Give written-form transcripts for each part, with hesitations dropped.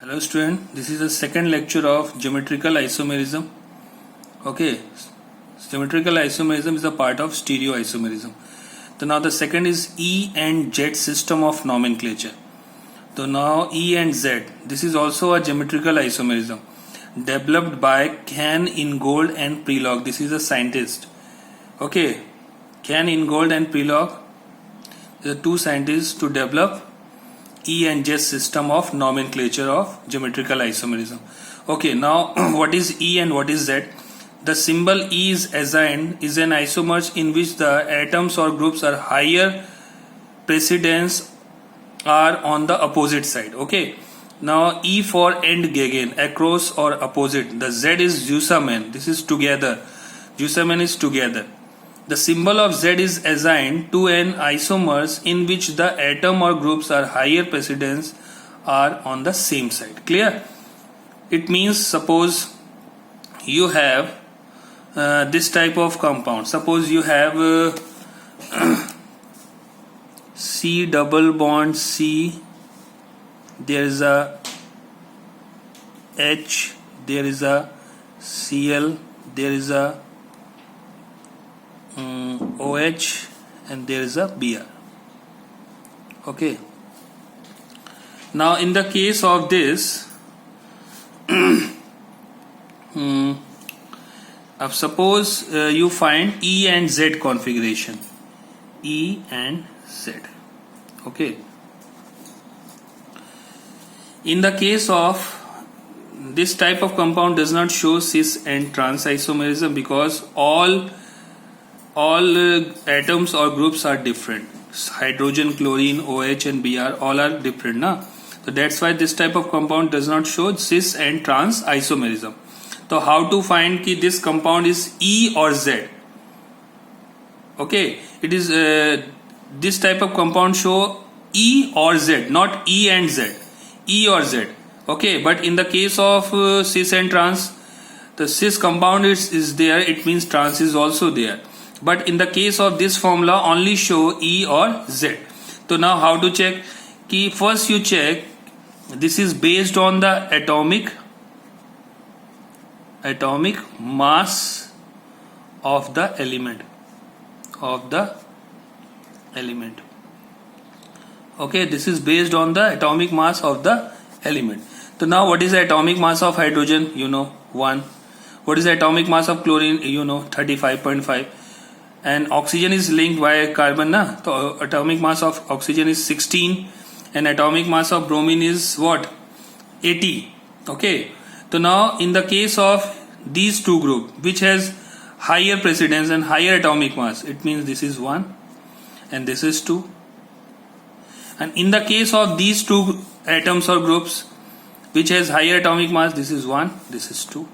Hello student, this is the second lecture of geometrical isomerism. Okay, geometrical isomerism is a part of stereoisomerism. So now the second is E and Z system of nomenclature. So now E and Z, this is also a geometrical isomerism developed by Can Ingold and Prelog. This is a scientist. Okay, Can Ingold and Prelog, the two scientists to develop E and Z system of nomenclature of geometrical isomerism. Okay, now what is E and what is Z? The symbol E is assigned is an isomer in which the atoms or groups are higher precedence are on the opposite side. Okay, now E for Entgegen, across or opposite. The Z is Zusammen, this is together. Zusammen is together. The symbol of Z is assigned to an isomer in which the atom or groups are higher precedence are on the same side. Clear? It means suppose you have this type of compound. Suppose you have C double bond C, there is a H, there is a Cl, there is a OH, and there is a Br. Okay. Now in the case of this, suppose you find E and Z configuration. E and Z. Okay. In the case of this type of compound does not show cis and trans isomerism because all atoms or groups are different. Hydrogen, chlorine, OH and Br all are different. Na? So that's why this type of compound does not show cis and trans isomerism. So how to find कि this compound is E or Z? Okay, it is this type of compound show E or Z, not E and Z. E or Z. Okay, but in the case of cis and trans, the cis compound is there, it means trans is also there. But in the case of this formula only show E or Z. So now how to check? Ki first you check this is based on the atomic mass of the element. Okay, this is based on the atomic mass of the element. So now what is the atomic mass of hydrogen? You know 1. What is the atomic mass of chlorine? You know 35.5. And oxygen is linked by carbon, na? So atomic mass of oxygen is 16 and atomic mass of bromine is what? 80. Okay. So now in the case of these two groups which has higher precedence and higher atomic mass, it means this is 1 and this is 2. And in the case of these two atoms or groups which has higher atomic mass, this is 1, this is 2.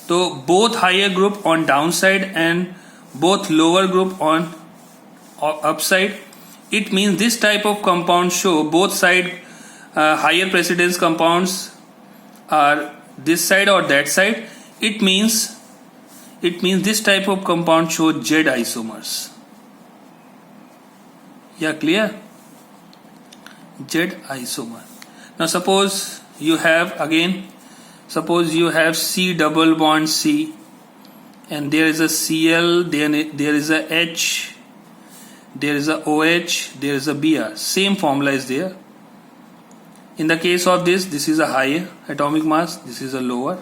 So both higher group on downside and both lower group on upside, it means this type of compound show both side higher precedence compounds are this side or that side. It means this type of compound show Z isomers. Yeah, clear? Z isomer. Now suppose you have C double bond C and there is a Cl, then there is a H, there is a OH, there is a Br. Same formula is there. In the case of this is a higher atomic mass, this is a lower.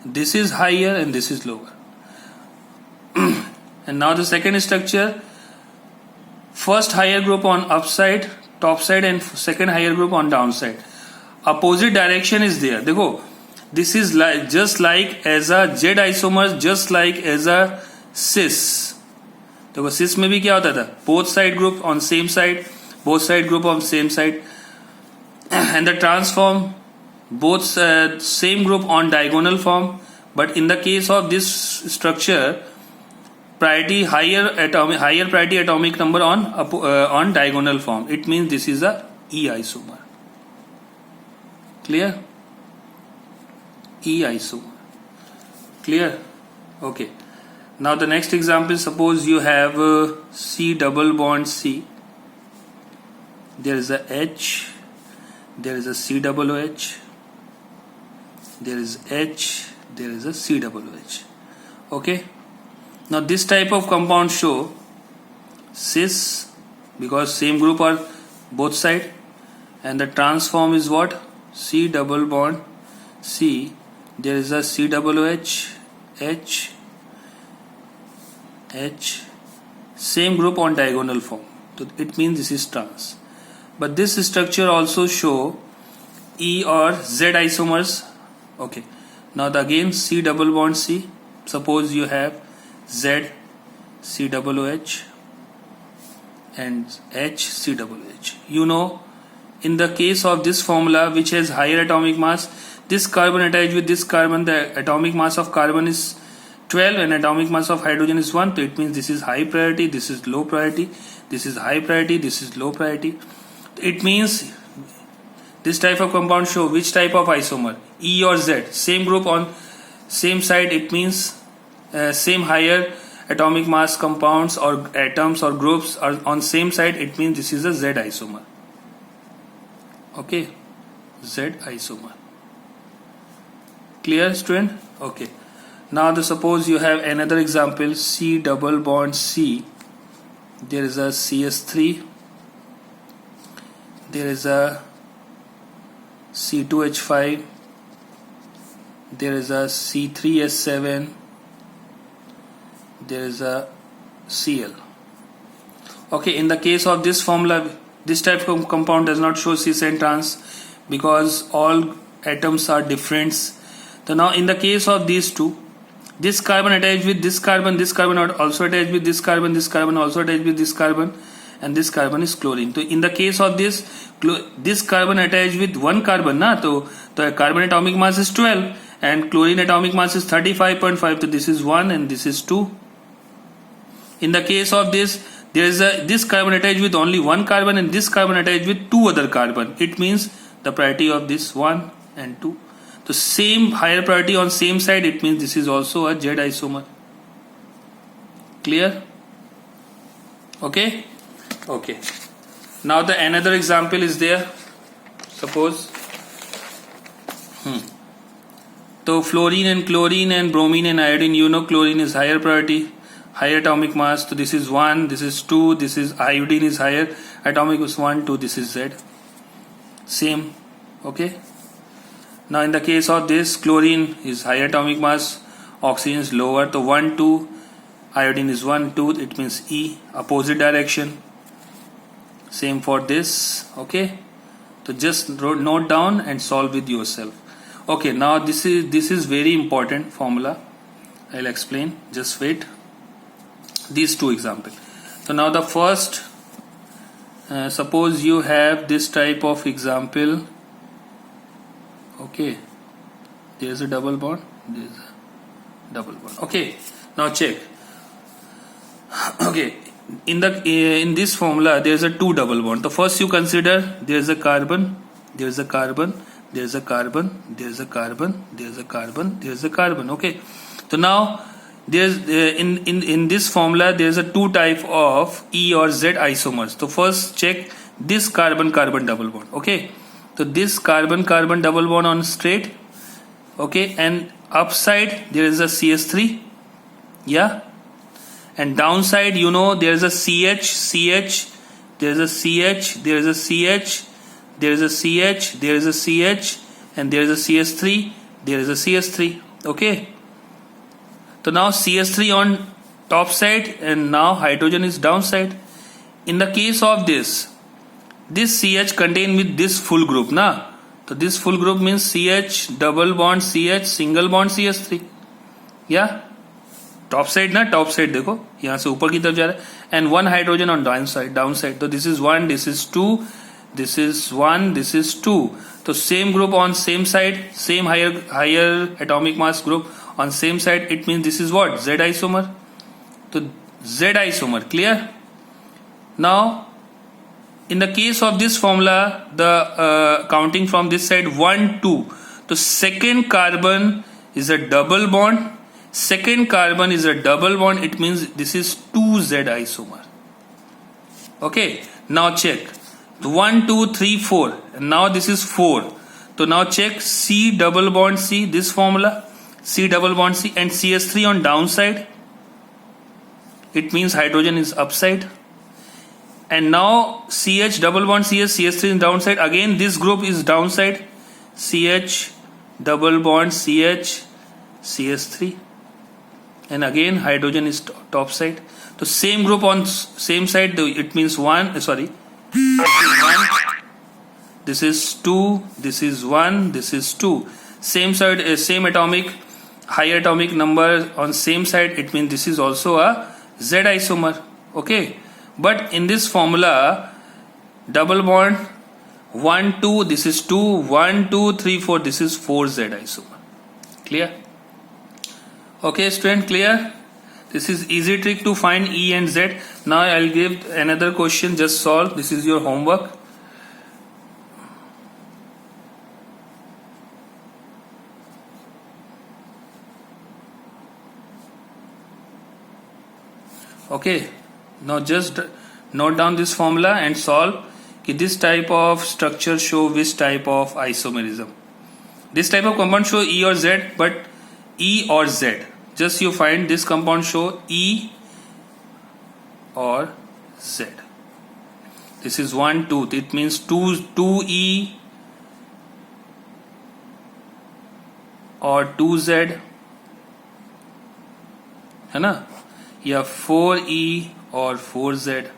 This is higher and this is lower. And now the second structure, first higher group on upside, top side, and second higher group on downside. Opposite direction is there. देखो, this is like just like as a Z isomer, just like as a cis. देखो cis में भी क्या होता था? Both side group on same side, both side group on same side, and the transform both same group on diagonal form. But in the case of this structure, priority higher priority atomic number on diagonal form. It means this is a E isomer. Clear? E isomer. Clear? Okay. Now the next example, suppose you have C double bond C. There is a H, there is a C double OH, there is H, there is a COOH. Okay. Now this type of compound show cis, because same group are both side, and the trans form is what? C double bond C. There is a COOH, H, H, same group on diagonal form. So it means this is trans. But this structure also show E or Z isomers. Okay. Now again C double bond C. Suppose you have Z COOH and H COOH. You know, in the case of this formula which has higher atomic mass, this carbon attached with this carbon, the atomic mass of carbon is 12 and atomic mass of hydrogen is 1. So it means this is high priority, this is low priority, this is high priority, this is low priority. It means this type of compound show which type of isomer, E or Z, same group on same side. It means same higher atomic mass compounds or atoms or groups are on same side. It means this is a Z isomer. Okay, Z isomer. Clear, student? Okay. Now suppose you have another example, C double bond C. There is a CS3. There is a C2H5. There is a C3S7. There is a Cl. Okay, in the case of this formula, this type of compound does not show cis and trans because all atoms are different. So now in the case of these two, this carbon attached with this carbon also attached with this carbon also attached with this carbon, and this carbon is chlorine. So in the case of this carbon attached with one carbon, so the carbon atomic mass is 12 and chlorine atomic mass is 35.5. So this is 1 and this is 2. In the case of this, there is this carbon attached with only one carbon and this carbon attached with two other carbon. It means the priority of this 1 and 2. So same higher priority on same side. It means this is also a Z isomer. Clear? Okay. Okay. Now the another example is there. Suppose. So fluorine and chlorine and bromine and iodine. You know chlorine is higher priority, higher atomic mass. So this is 1, this is 2, this is iodine is higher atomic mass 1, 2, this is Z. Same. Okay. Now in the case of this, chlorine is higher atomic mass, oxygen is lower. So 1, 2, iodine is 1, 2. It means E, opposite direction. Same for this. Okay. So just note down and solve with yourself. Okay. Now this is very important formula. I'll explain. Just wait. These two examples. So now the first, suppose you have this type of example. Okay, there is a double bond, there is a double bond. Okay, now check. Okay, in this formula there is a two double bond. So first you consider there is a carbon, there is a carbon, there is a carbon, there is a carbon, there is a carbon, there is a carbon. Okay, so now there's in this formula there is a two type of E or Z isomers. So first check this carbon double bond. Okay, so this carbon double bond on straight. Okay, and upside there is a CS3. Yeah, and downside you know there is a CH, there is a CH, there is a CH, there is a CH, there is a CH, and there is a CS3, there is a CS3. Okay, so now CS3 on top side and now hydrogen is downside. In the case of this CH contained with this full group na. So this full group means CH double bond CH single bond CH3. Yeah, top side ना, top side देखो यहाँ से ऊपर की तरफ जा रहा है, and one hydrogen on downside. So this is 1, this is 2, this is 1, this is 2. So same group on same side, same higher atomic mass group on same side. It means this is what? Z isomer. So Z isomer. Clear? Now in the case of this formula, the counting from this side 1, 2. So second carbon is a double bond. Second carbon is a double bond. It means this is 2Z isomer. Okay. Now check. 1, 2, 3, 4. And now this is 4. So now check C double bond C, this formula, C double bond C, and CH3 on downside. It means hydrogen is upside. And now CH double bond CH, CH3 is downside. Again this group is downside. CH double bond CH, CH3. And again hydrogen is top side. So same group on same side, it means 1, sorry. This is 2, this is 1, this is 2. Same side, same atomic, higher atomic number on same side, it means this is also a Z isomer. Okay. But in this formula, double bond 1, 2, this is 2, 1, 2, 3, 4, this is 4Z isomer. Clear? Okay, student, clear? This is easy trick to find E and Z. Now I'll give another question, just solve. This is your homework. Okay, now just note down this formula and solve. This type of structure show which type of isomerism. This type of compound show E or Z, but E or Z. Just you find this compound show E or Z. This is 1, 2. It means 2E or 2Z. है ना? या 4E or 4Z.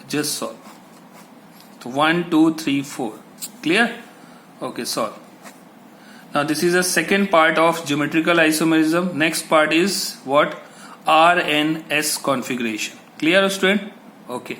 Just solve. So 1, 2, 3, 4. Clear? Okay, solve. Now this is the second part of geometrical isomerism. Next part is what? R and S configuration. Clear, student? Okay.